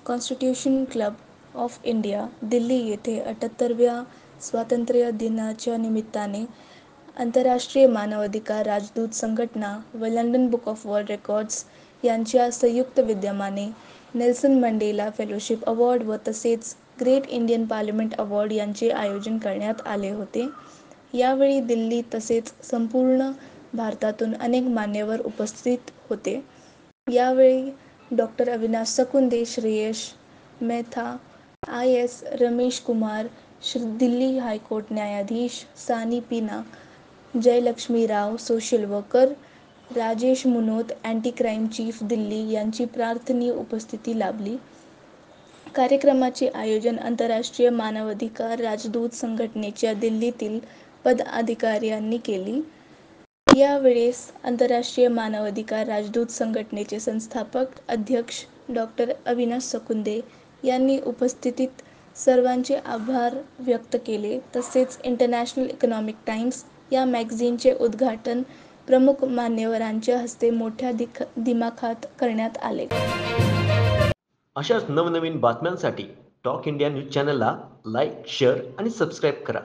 Constitution club of India Delhi येथे 78व्या स्वातंत्र्य दिनाच्या निमित्ताने आंतरराष्ट्रीय मानवाधिकार राजदूत संघटना व London book of world records यांच्या संयुक्त विद्यमाने नेल्सन मंडेला फेलोशिप अवॉर्ड व तसेच ग्रेट इंडियन पार्लमेंट अवॉर्ड यांचे आयोजन करण्यात आले होते. यावेळी दिल्ली तसेच संपूर्ण भारतातून अनेक मान्यवर उपस्थित होते. यावेळी doctor Avinash Sakunde, Shreyash Mehta, IS Ramesh Kumar, Delhi high court न्यायाधीश Sani Peena, Jayalakshmi Rao social worker, Rajesh Munot anti crime chief Delhi यांची प्रार्थनीय उपस्थिती लाभली. कार्यक्रमाचे आयोजन आंतरराष्ट्रीय मानवाधिकार राजदूत संघटनेच्या दिल्लीतील पदाधिकाऱ्यांनी केले. यावेळेस आंतरराष्ट्रीय मानवाधिकार राजदूत संघटनेचे संस्थापक अध्यक्ष डॉक्टर अविनाश सकुंदे यांनी उपस्थित सर्वांचे आभार व्यक्त केले. तसेच इंटरनॅशनल इकॉनॉमिक टाइम्स या मॅगझिनचे उद्घाटन प्रमुख मान्यवरांच्या हस्ते मोठ्या दिमाखात करण्यात आले. अशाच नवनवीन बातम्यांसाठी टॉक इंडिया न्यूज चॅनलला लाईक, शेअर आणि सबस्क्राईब करा.